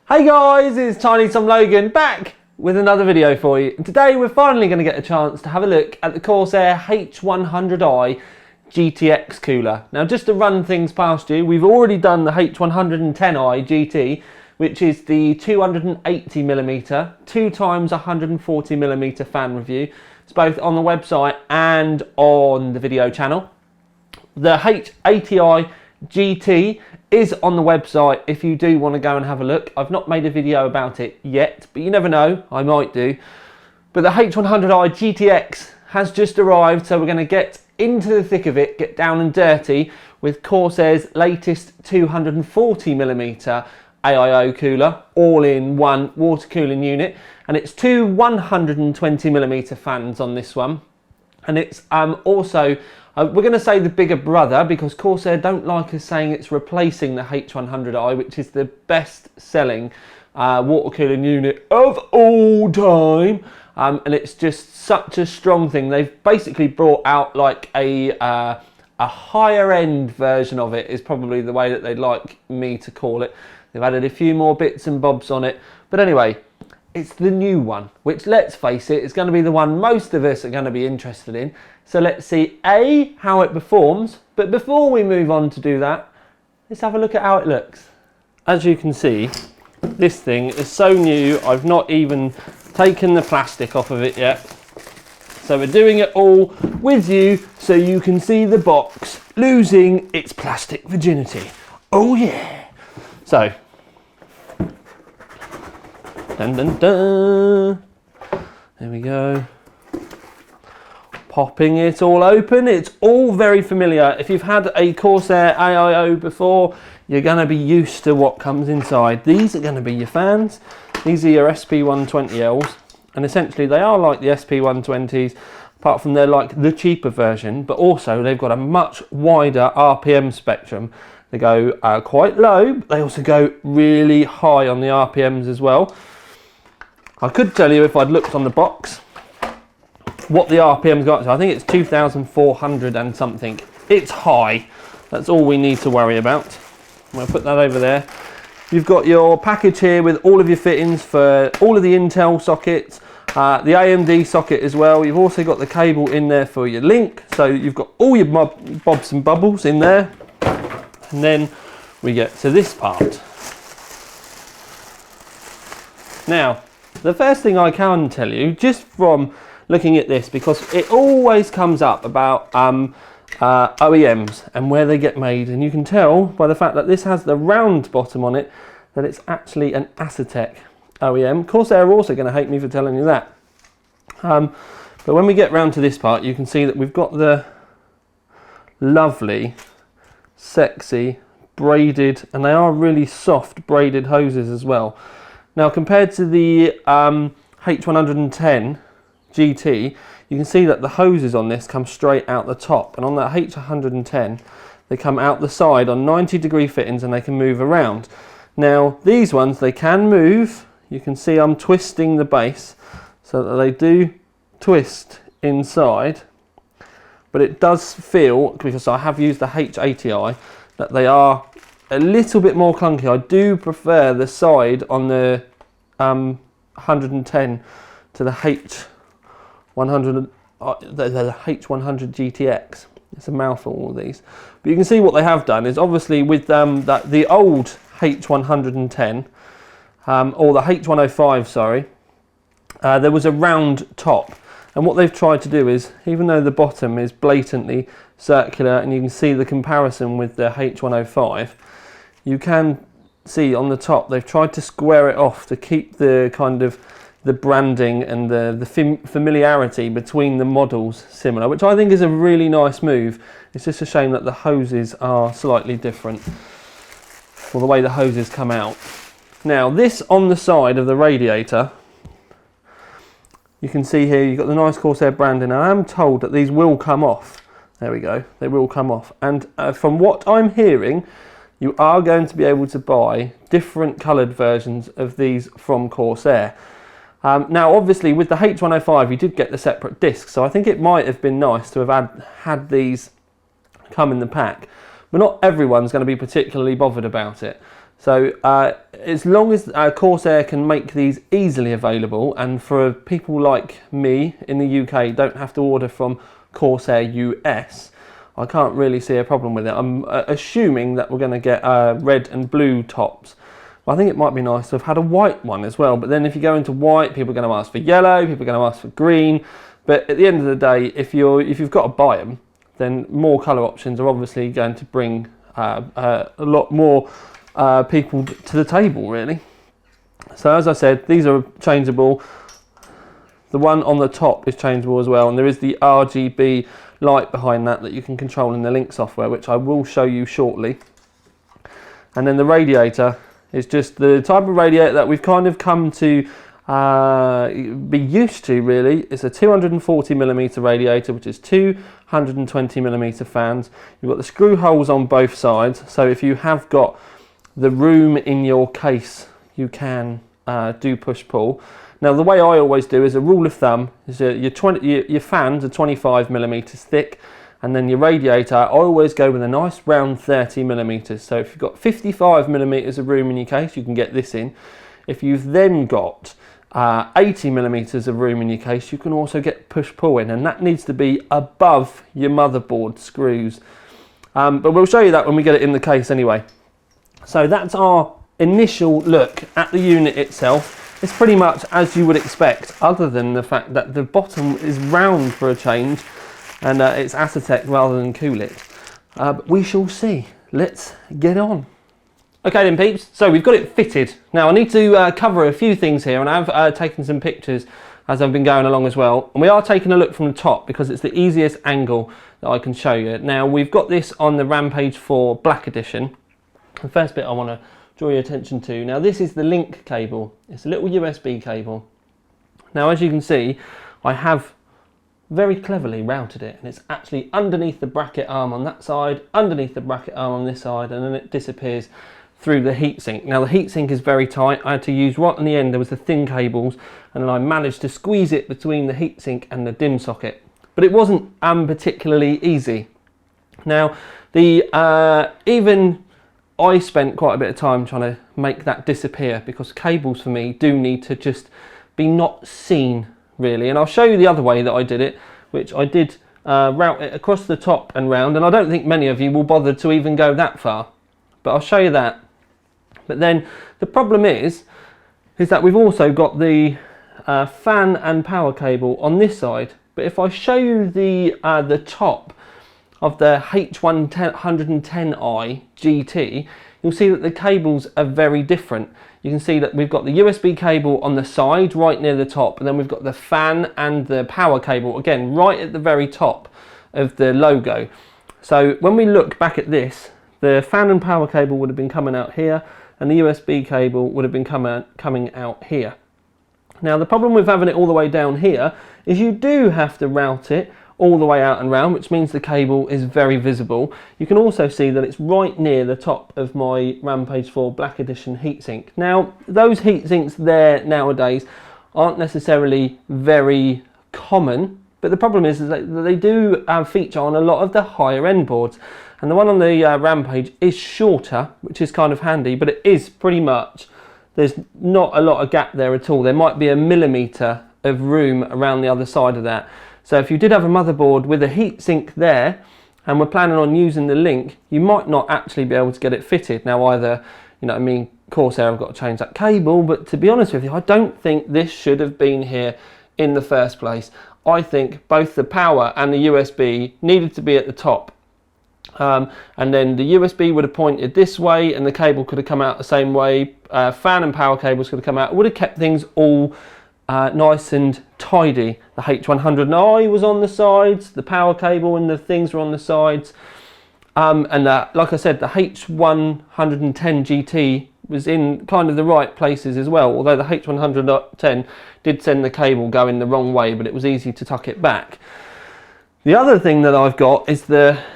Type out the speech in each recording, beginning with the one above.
Hey guys, it's Tiny Tom Logan back with another video for you. And today we're finally going to get a chance to have a look at the Corsair H100i GTX cooler. Now just to run things past you, we've already done the H110i GT, which is the 280mm 2x 140mm fan review. It's both on the website and on the video channel. The H80i GT is on the website if you do want to go and have a look. I've not made a video about it yet, but you never know, I might do. But the H100i GTX has just arrived, so we're going to get into the thick of it, get down and dirty with Corsair's latest 240mm AIO cooler, all in one water cooling unit, and it's two 120mm fans on this one, and it's also we're going to say the bigger brother because Corsair don't like us saying it's replacing the H100i, which is the best selling water cooling unit of all time, and it's just such a strong thing. They've basically brought out like a higher end version of it, is probably the way that they'd like me to call it. They've added a few more bits and bobs on it, but anyway, it's the new one, which, let's face it, is going to be the one most of us are going to be interested in. So let's see how it performs, but before we move on to do that, let's have a look at how it looks. As you can see, this thing is so new, I've not even taken the plastic off of it yet. So we're doing it all with you so you can see the box losing its plastic virginity. Oh yeah! So, dun dun dun. There we go. Popping it all open. It's all very familiar. If you've had a Corsair AIO before, you're going to be used to what comes inside. These are going to be your fans. These are your SP120Ls, and essentially they are like the SP120s, apart from they're like the cheaper version, but also they've got a much wider RPM spectrum. They go quite low, but they also go really high on the RPMs as well. I could tell you if I'd looked on the box what the RPM's got. So I think it's 2,400 and something. It's high. That's all we need to worry about. I'm going to put that over there. You've got your package here with all of your fittings for all of the Intel sockets, the AMD socket as well. You've also got the cable in there for your link. So you've got all your bobs and bubbles in there. And then we get to this part. Now, the first thing I can tell you, just from looking at this, because it always comes up about OEMs and where they get made, and you can tell by the fact that this has the round bottom on it that it's actually an Asetek OEM. Corsair are also going to hate me for telling you that. But when we get round to this part, you can see that we've got the lovely, sexy, braided, and they are really soft braided hoses as well. Now compared to the H110 GT, you can see that the hoses on this come straight out the top, and on that H110 they come out the side on 90-degree fittings and they can move around. Now these ones, they can move. You can see I'm twisting the base so that they do twist inside, but it does feel, because I have used the H80i, that they are a little bit more clunky. I do prefer the side on the 110 to the H100, the H100 GTX. It's a mouthful, all these. But you can see what they have done is, obviously with the old H110, or the H105, sorry, there was a round top. And what they've tried to do is, even though the bottom is blatantly circular, and you can see the comparison with the H105, you can see on the top they've tried to square it off to keep the kind of the branding and the familiarity between the models similar, which I think is a really nice move. It's just a shame that the hoses are slightly different, or the way the hoses come out. Now this on the side of the radiator, you can see here you've got the nice Corsair branding. I am told that these will come off. There we go, they will come off. And from what I'm hearing, you are going to be able to buy different coloured versions of these from Corsair. Now obviously with the H105 you did get the separate discs, so I think it might have been nice to have had these come in the pack, but not everyone's going to be particularly bothered about it. So as long as Corsair can make these easily available, and for people like me in the UK don't have to order from Corsair US, I can't really see a problem with it. I'm assuming that we're going to get red and blue tops. Well, I think it might be nice to have had a white one as well, but then if you go into white, people are going to ask for yellow, people are going to ask for green. But at the end of the day, if you've got to buy them, then more colour options are obviously going to bring a lot more people to the table, really. So as I said, these are changeable. The one on the top is changeable as well, and there is the RGB light behind that you can control in the Link software, which I will show you shortly. And then the radiator is just the type of radiator that we've kind of come to be used to, really. It's a 240mm radiator, which is 220mm fans. You've got the screw holes on both sides, so if you have got the room in your case, you can do push-pull. Now, the way I always do is a rule of thumb is your fans are 25mm thick, and then your radiator, I always go with a nice round 30mm. So if you've got 55mm of room in your case, you can get this in. If you've then got 80mm of room in your case, you can also get push-pull in, and that needs to be above your motherboard screws. But we'll show you that when we get it in the case anyway. So that's our initial look at the unit itself. It's pretty much as you would expect, other than the fact that the bottom is round for a change, and it's Asetek rather than Kulit. But we shall see. Let's get on. Okay then, peeps, so we've got it fitted. Now I need to cover a few things here, and I've taken some pictures as I've been going along as well. And we are taking a look from the top because it's the easiest angle that I can show you. Now we've got this on the Rampage 4 Black Edition. The first bit I want to draw your attention to. Now this is the Link cable. It's a little USB cable. Now as you can see, I have very cleverly routed it, and it's actually underneath the bracket arm on that side, underneath the bracket arm on this side, and then it disappears through the heatsink. Now the heatsink is very tight. I had to use right on the end, there was the thin cables, and then I managed to squeeze it between the heatsink and the DIMM socket. But it wasn't particularly easy. Now even I spent quite a bit of time trying to make that disappear, because cables for me do need to just be not seen, really. And I'll show you the other way that I did it, which I did route it across the top and round, and I don't think many of you will bother to even go that far, but I'll show you that. But then the problem is that we've also got the fan and power cable on this side. But if I show you the top of the H100i GT, you'll see that the cables are very different. You can see that we've got the USB cable on the side right near the top, and then we've got the fan and the power cable again right at the very top of the logo. So when we look back at this, the fan and power cable would have been coming out here, and the USB cable would have been coming out here. Now the problem with having it all the way down here is you do have to route it all the way out and round, which means the cable is very visible. You can also see that it's right near the top of my Rampage 4 Black Edition heatsink. Now those heatsinks there nowadays aren't necessarily very common, but the problem is that they do feature on a lot of the higher end boards, and the one on the Rampage is shorter, which is kind of handy, but it is pretty much, there's not a lot of gap there at all. There might be a millimetre of room around the other side of that. So if you did have a motherboard with a heatsink there, and we're planning on using the Link, you might not actually be able to get it fitted. Now either, you know what I mean, Corsair have got to change that cable, but to be honest with you, I don't think this should have been here in the first place. I think both the power and the USB needed to be at the top. And then the USB would have pointed this way, and the cable could have come out the same way. Fan and power cables could have come out. It would have kept things all nice and tidy. The H100i was on the sides, the power cable and the things were on the sides, and like I said, the H110 GT was in kind of the right places as well, although the H110 did send the cable going the wrong way, but it was easy to tuck it back. The other thing that I've got is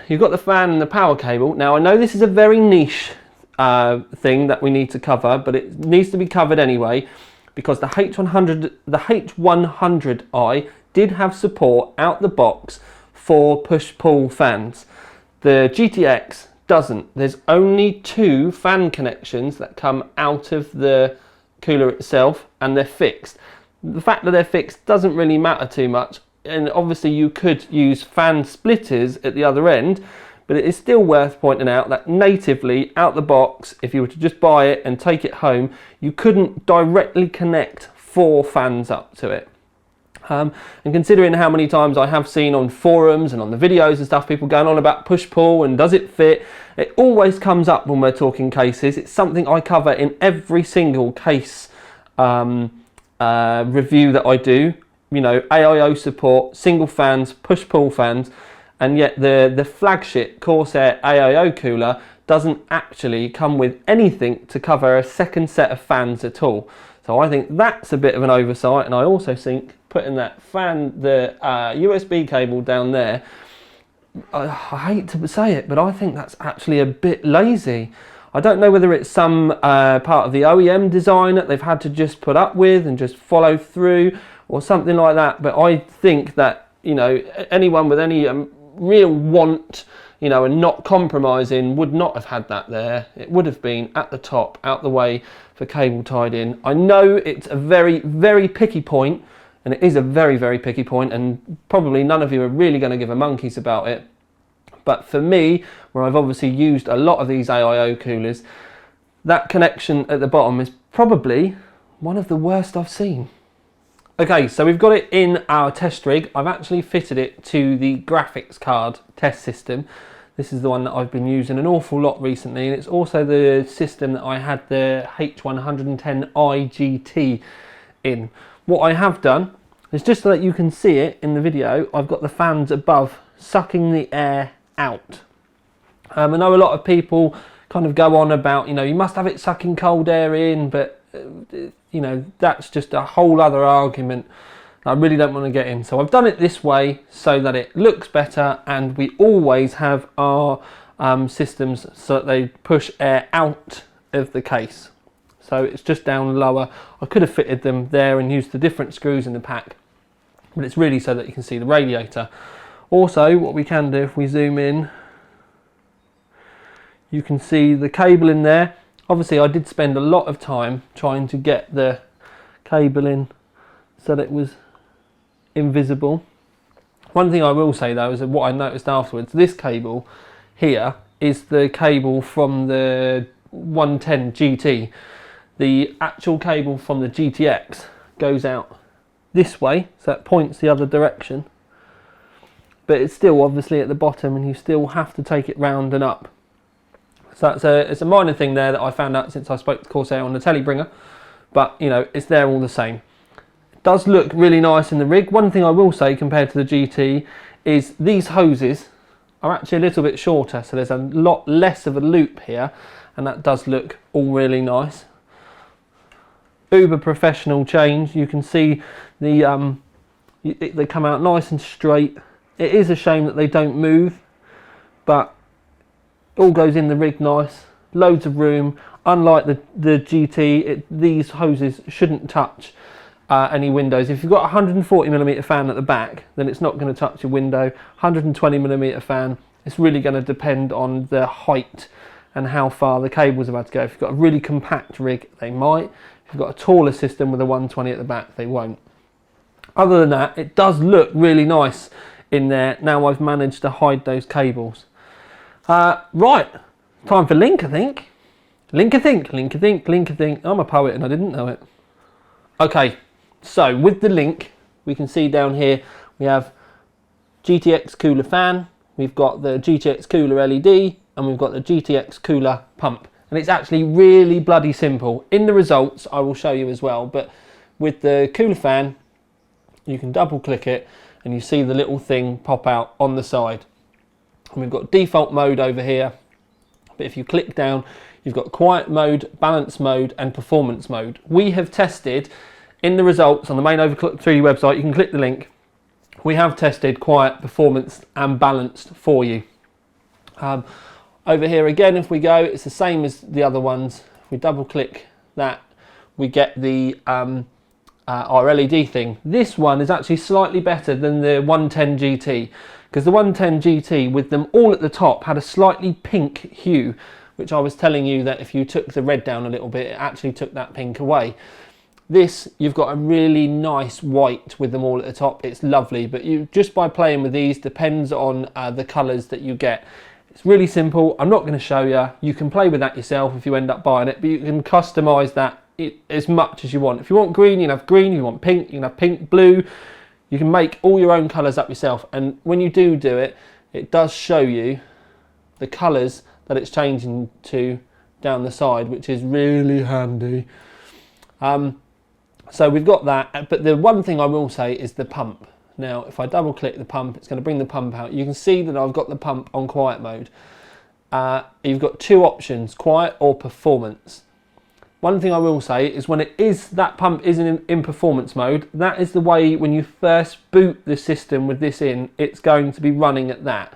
you've got the fan and the power cable. Now I know this is a very niche thing that we need to cover, but it needs to be covered anyway, because the H100i did have support out the box for push-pull fans. The GTX doesn't. There's only 2 fan connections that come out of the cooler itself, and they're fixed. The fact that they're fixed doesn't really matter too much, and obviously you could use fan splitters at the other end, but it is still worth pointing out that natively out the box, if you were to just buy it and take it home, you couldn't directly connect 4 fans up to it. And considering how many times I have seen on forums and on the videos and stuff, people going on about push-pull and does it fit, it always comes up when we're talking cases. It's something I cover in every single case review that I do. You know, AIO support, single fans, push-pull fans, and yet the flagship Corsair AIO cooler doesn't actually come with anything to cover a second set of fans at all. So I think that's a bit of an oversight, and I also think putting that fan, the USB cable down there, I hate to say it, but I think that's actually a bit lazy. I don't know whether it's some part of the OEM design that they've had to just put up with and just follow through or something like that, but I think that, you know, anyone with any real want, you know, and not compromising would not have had that there. It would have been at the top, out the way for cable tied in. I know it's a very, very picky point, and it is a very, very picky point, and probably none of you are really going to give a monkeys about it. But for me, where I've obviously used a lot of these AIO coolers, that connection at the bottom is probably one of the worst I've seen. Okay, so we've got it in our test rig. I've actually fitted it to the graphics card test system. This is the one that I've been using an awful lot recently, and it's also the system that I had the H100i GT in. What I have done is, just so that you can see it in the video, I've got the fans above sucking the air out. I know a lot of people kind of go on about, you know, you must have it sucking cold air in, but you know, that's just a whole other argument I really don't want to get in. So I've done it this way so that it looks better, and we always have our systems so that they push air out of the case. So it's just down lower. I could have fitted them there and used the different screws in the pack, but it's really so that you can see the radiator. Also, what we can do, if we zoom in, you can see the cable in there. Obviously, I did spend a lot of time trying to get the cable in so that it was invisible. One thing I will say though is that what I noticed afterwards, this cable here is the cable from the 110 GT. The actual cable from the GTX goes out this way, so it points the other direction, but it's still obviously at the bottom, and you still have to take it round and up. So it's a minor thing there that I found out since I spoke to Corsair on the Telebringer, but you know, it's there all the same. It does look really nice in the rig. One thing I will say compared to the GT is these hoses are actually a little bit shorter, so there's a lot less of a loop here, and that does look all really nice. Uber professional change. You can see the they come out nice and straight. It is a shame that they don't move, but all goes in the rig nice, loads of room. Unlike the GT, these hoses shouldn't touch any windows. If you've got a 140mm fan at the back, then it's not going to touch your window. 120mm fan, it's really going to depend on the height and how far the cables have had to go. If you've got a really compact rig, they might. If you've got a taller system with a 120 at the back, they won't. Other than that, it does look really nice in there. Now I've managed to hide those cables. Right, time for link, I think. Link a think, link a think, link a think. I'm a poet and I didn't know it. Okay, so with the link, we can see down here we have GTX cooler fan, we've got the GTX cooler LED, and we've got the GTX cooler pump. And it's actually really bloody simple. In the results, I will show you as well, but with the cooler fan, you can double click it and you see the little thing pop out on the side. And we've got default mode over here, but if you click down, you've got quiet mode, balance mode, and performance mode. We have tested in the results on the main Overclock 3D website. You can click the link. We have tested quiet, performance, and balanced for you. Over here again, if we go, it's the same as the other ones. If we double click that, we get the our LED thing. This one is actually slightly better than the 110 GT, because the 110 GT with them all at the top had a slightly pink hue, which I was telling you that if you took the red down a little bit, it actually took that pink away. This, you've got a really nice white with them all at the top. It's lovely, but you just by playing with these, depends on the colours that you get. It's really simple. I'm not going to show you. You can play with that yourself if you end up buying it, but you can customise that as much as you want. If you want green, you can have green. If you want pink, you can have pink, blue. You can make all your own colours up yourself. And when you do it, it does show you the colours that it's changing to down the side, which is really handy. So we've got that, but the one thing I will say is the pump. Now, if I double click the pump, it's going to bring the pump out. You can see that I've got the pump on quiet mode. You've got two options, quiet or performance. One thing I will say is when that pump is in performance mode, that is the way when you first boot the system with this in, it's going to be running at that.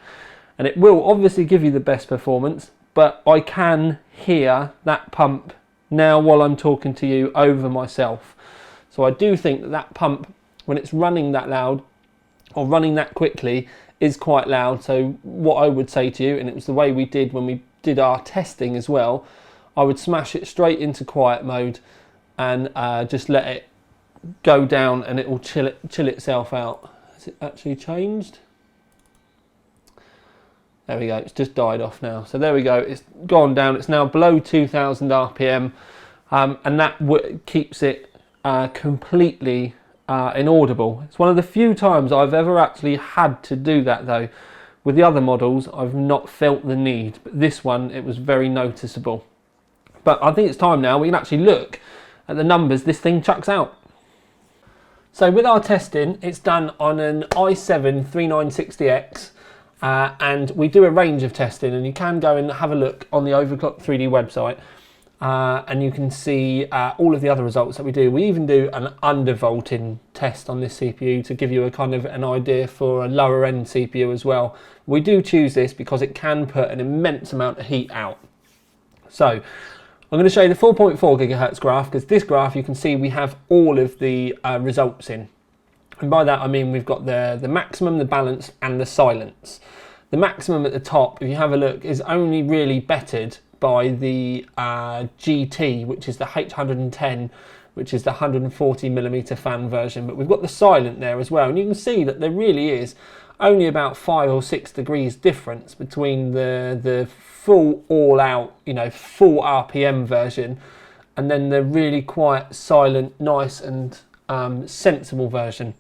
And it will obviously give you the best performance, but I can hear that pump now while I'm talking to you over myself. So I do think that that pump, when it's running that loud or running that quickly, is quite loud. So what I would say to you, and it was the way we did when we did our testing as well, I would smash it straight into quiet mode and just let it go down, and it will chill itself out. Has it actually changed? There we go, it's just died off now. So there we go, it's gone down. It's now below 2000 RPM, and that keeps it completely inaudible. It's one of the few times I've ever actually had to do that though. With the other models, I've not felt the need, but this one, it was very noticeable. But I think it's time now we can actually look at the numbers this thing chucks out. So with our testing, it's done on an i7-3960X, and we do a range of testing, and you can go and have a look on the Overclock 3D website. And you can see all of the other results that we do. We even do an undervolting test on this CPU to give you a kind of an idea for a lower end CPU as well. We do choose this because it can put an immense amount of heat out. So I'm going to show you the 4.4 gigahertz graph, because this graph you can see we have all of the results in. And by that I mean we've got the maximum, the balance and the silence. The maximum at the top, if you have a look, is only really bettered by the GT, which is the H110, which is the 140mm fan version, but we've got the silent there as well, and you can see that there really is only about 5 or 6 degrees difference between the full all-out, full RPM version, and then the really quiet, silent, nice and sensible version.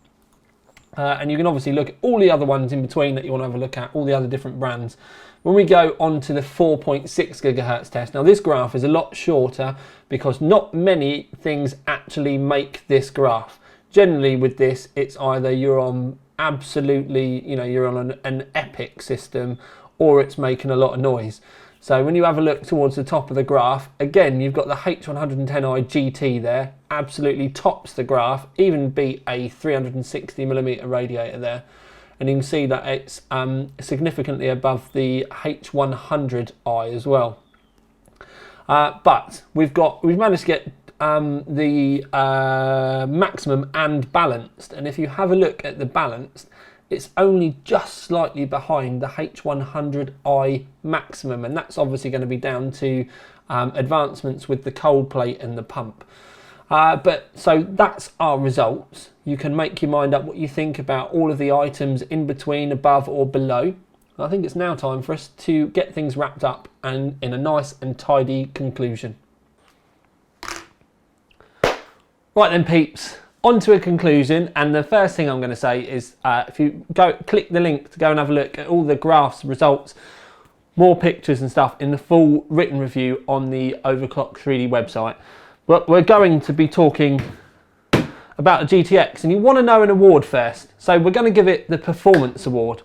And you can obviously look at all the other ones in between that you want to have a look at, all the other different brands. When we go on to the 4.6 gigahertz test, now this graph is a lot shorter because not many things actually make this graph. Generally with this, it's either you're on absolutely, you're on an epic system, or it's making a lot of noise. So when you have a look towards the top of the graph, again, you've got the H100i GT there, absolutely tops the graph, even beat a 360mm radiator there. And you can see that it's significantly above the H100i as well. But we've managed to get the maximum and balanced. And if you have a look at the balanced, it's only just slightly behind the H100i maximum. And that's obviously going to be down to advancements with the cold plate and the pump. So that's our results. You can make your mind up what you think about all of the items in between, above or below. I think it's now time for us to get things wrapped up and in a nice and tidy conclusion. Right then peeps, on to a conclusion, and the first thing I'm going to say is if you click the link to go and have a look at all the graphs, results, more pictures and stuff in the full written review on the Overclock 3D website. But we're going to be talking about the GTX, and you want to know an award first. So we're going to give it the Performance Award.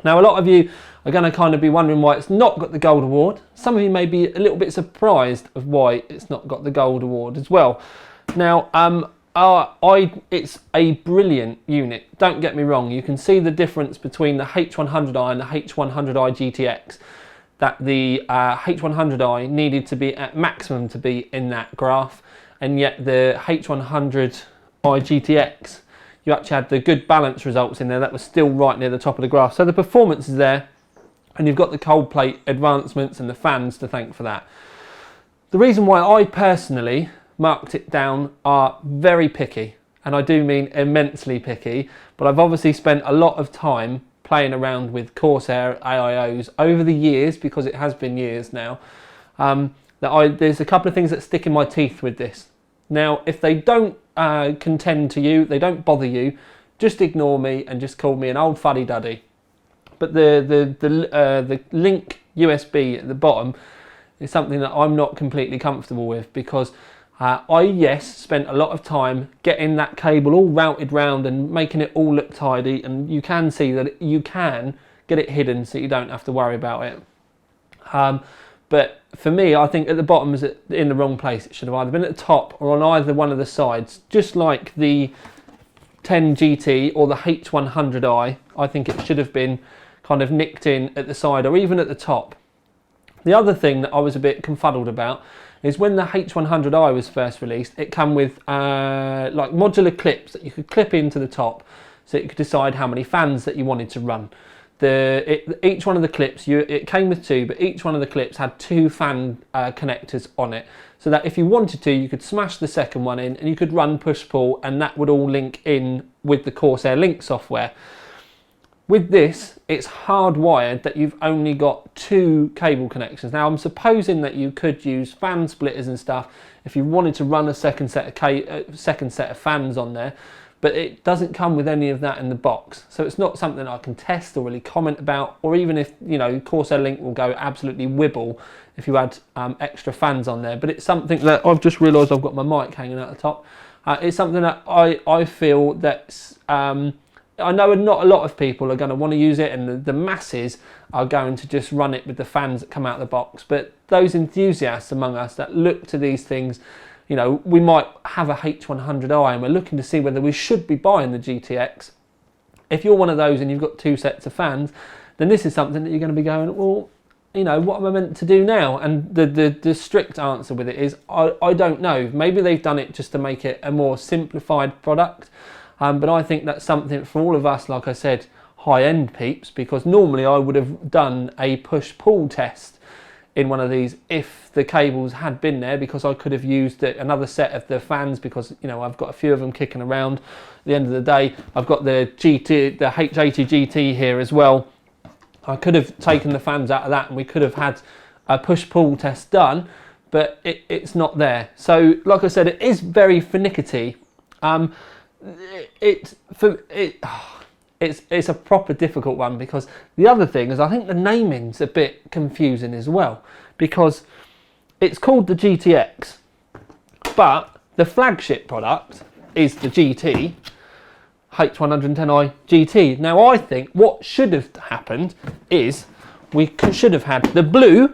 Now a lot of you are going to kind of be wondering why it's not got the Gold Award. Some of you may be a little bit surprised of why it's not got the Gold Award as well. Now it's a brilliant unit, don't get me wrong. You can see the difference between the H100i and the H100i GTX. That the H100i needed to be at maximum to be in that graph, and yet the H100i GTX, you actually had the good balance results in there that was still right near the top of the graph. So the performance is there, and you've got the cold plate advancements and the fans to thank for that. The reason why I personally marked it down are very picky, and I do mean immensely picky, but I've obviously spent a lot of time playing around with Corsair AIOs over the years, because it has been years now, there's a couple of things that stick in my teeth with this. Now, if they don't contend to you, they don't bother you, just ignore me and just call me an old fuddy-duddy. But the link USB at the bottom is something that I'm not completely comfortable with, because I spent a lot of time getting that cable all routed round and making it all look tidy, and you can see that you can get it hidden so you don't have to worry about it. But for me, I think at the bottom is in the wrong place. It should have either been at the top or on either one of the sides, just like the 10 GT or the H100i. I think it should have been kind of nicked in at the side or even at the top. The other thing that I was a bit confuddled about is when the H100i was first released, it came with like modular clips that you could clip into the top, so you could decide how many fans that you wanted to run. Each one of the clips, it came with 2, but each one of the clips had 2 fan connectors on it, so that if you wanted to, you could smash the second one in and you could run push-pull, and that would all link in with the Corsair Link software. With this, it's hardwired that you've only got 2 cable connections. Now, I'm supposing that you could use fan splitters and stuff if you wanted to run a second set of fans on there, but it doesn't come with any of that in the box. So it's not something I can test or really comment about, or even if, you know, Corsair Link will go absolutely wibble if you add extra fans on there. But it's something that I've just realised I've got my mic hanging out the top. It's something that I feel that's... I know not a lot of people are going to want to use it, and the masses are going to just run it with the fans that come out of the box. But those enthusiasts among us that look to these things, you know, we might have a H100i and we're looking to see whether we should be buying the GTX. If you're one of those and you've got 2 sets of fans, then this is something that you're going to be going, well, you know, what am I meant to do now? And the strict answer with it is, I don't know. Maybe they've done it just to make it a more simplified product. But I think that's something for all of us, like I said, high-end peeps, because normally I would have done a push-pull test in one of these if the cables had been there, because I could have used another set of the fans, because, you know, I've got a few of them kicking around. At the end of the day, I've got the H80 GT here as well. I could have taken the fans out of that and we could have had a push-pull test done, but it's not there. So, like I said, it is very finicky. It's a proper difficult one, because the other thing is I think the naming's a bit confusing as well, because it's called the GTX, but the flagship product is the GT, H110i GT. Now, I think what should have happened is we should have had the blue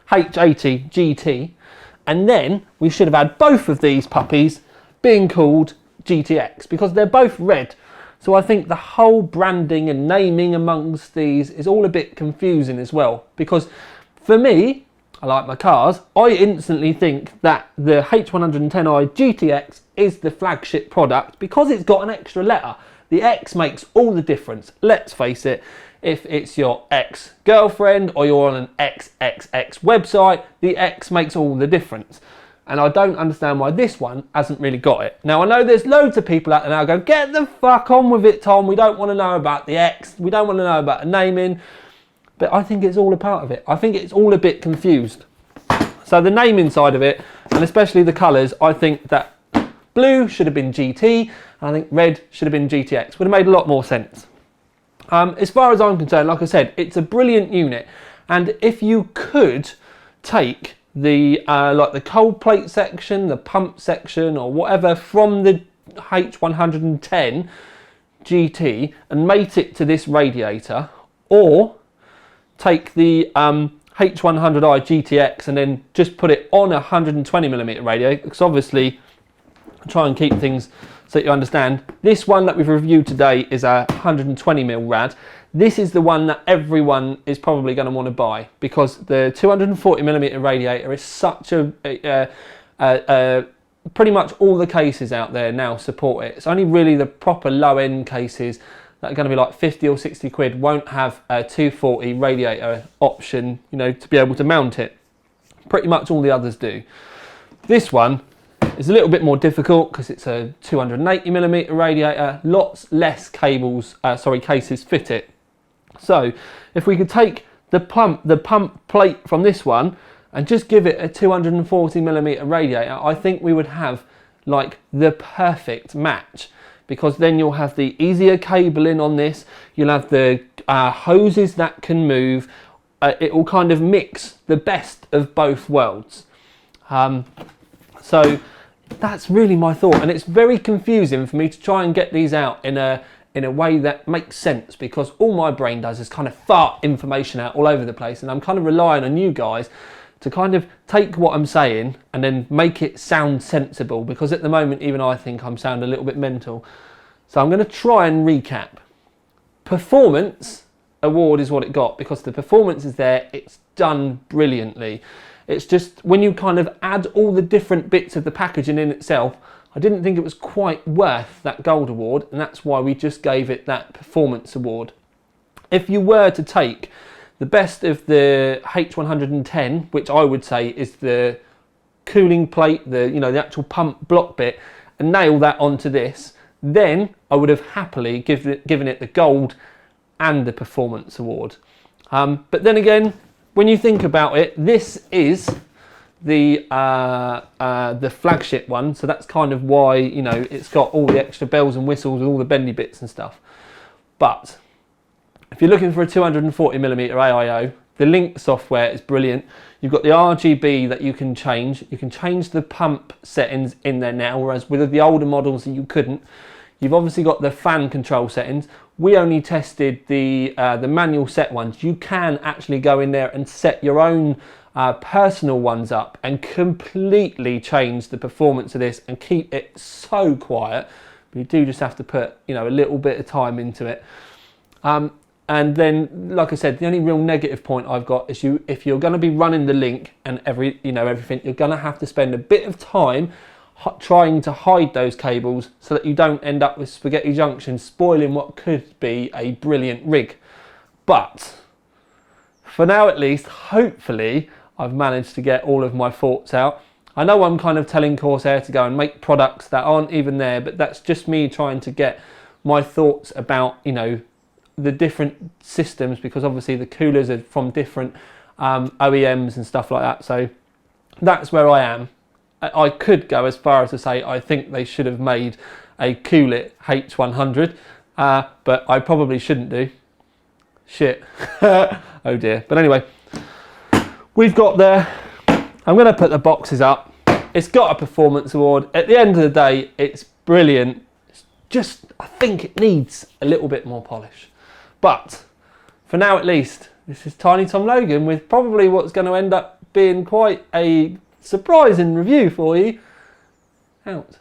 H80 GT, and then we should have had both of these puppies being called GTX, because they're both red. So I think the whole branding and naming amongst these is all a bit confusing as well, because for me, I like my cars, I instantly think that the H110i GTX is the flagship product because it's got an extra letter. The X makes all the difference. Let's face it, if it's your ex-girlfriend or you're on an XXX website, the X makes all the difference. And I don't understand why this one hasn't really got it. Now, I know there's loads of people out there now going, get the fuck on with it, Tom. We don't want to know about the X. We don't want to know about the naming. But I think it's all a part of it. I think it's all a bit confused. So the naming side of it, and especially the colours, I think that blue should have been GT, and I think red should have been GTX. Would have made a lot more sense. As far as I'm concerned, like I said, it's a brilliant unit. And if you could take the like the cold plate section, the pump section, or whatever from the H110 GT and mate it to this radiator, or take the H100i GTX and then just put it on a 120mm radiator, because obviously try and keep things so that you understand. This one that we've reviewed today is a 120mm rad. This is the one that everyone is probably going to want to buy, because the 240mm radiator is such a pretty much all the cases out there now support it. It's only really the proper low-end cases that are going to be like 50 or 60 quid won't have a 240 radiator option, you know, to be able to mount it. Pretty much all the others do. This one is a little bit more difficult because it's a 280mm radiator, lots less cases fit it. So if we could take the pump plate from this one and just give it a 240mm radiator, I think we would have like the perfect match, because then you'll have the easier cabling on this, you'll have the hoses that can move, it will kind of mix the best of both worlds. So that's really my thought, and it's very confusing for me to try and get these out in a way that makes sense, because all my brain does is kind of fart information out all over the place, and I'm kind of relying on you guys to kind of take what I'm saying and then make it sound sensible, because at the moment even I think I'm sounding a little bit mental. So I'm going to try and recap. Performance award is what it got, because the performance is there, it's done brilliantly. It's just when you kind of add all the different bits of the packaging in itself, I didn't think it was quite worth that gold award, and that's why we just gave it that performance award. If you were to take the best of the H110, which I would say is the cooling plate, the actual pump block bit, and nail that onto this, then I would have happily given it the gold and the performance award. But then again, when you think about it, this is the flagship one, so that's kind of why, you know, it's got all the extra bells and whistles and all the bendy bits and stuff. But if you're looking for a 240mm AIO, the Link software is brilliant. You've got the RGB that you can change. You can change the pump settings in there now, whereas with the older models you couldn't. You've obviously got the fan control settings. We only tested the manual set ones. You can actually go in there and set your own personal ones up and completely change the performance of this and keep it so quiet. But you do just have to put, you know, a little bit of time into it. And then, like I said, the only real negative point I've got is if you're going to be running the Link and everything, you're going to have to spend a bit of time trying to hide those cables so that you don't end up with spaghetti junction spoiling what could be a brilliant rig. But for now, at least, hopefully I've managed to get all of my thoughts out. I know I'm kind of telling Corsair to go and make products that aren't even there, but that's just me trying to get my thoughts about, you know, the different systems, because obviously the coolers are from different OEMs and stuff like that. So that's where I am. I could go as far as to say I think they should have made a Cool-It H100, but I probably shouldn't do. Shit. Oh dear. But anyway, we've got there. I'm going to put the boxes up. It's got a performance award. At the end of the day, it's brilliant. It's just, I think it needs a little bit more polish. But for now, at least, this is Tiny Tom Logan with probably what's going to end up being quite a surprising review for you. Out.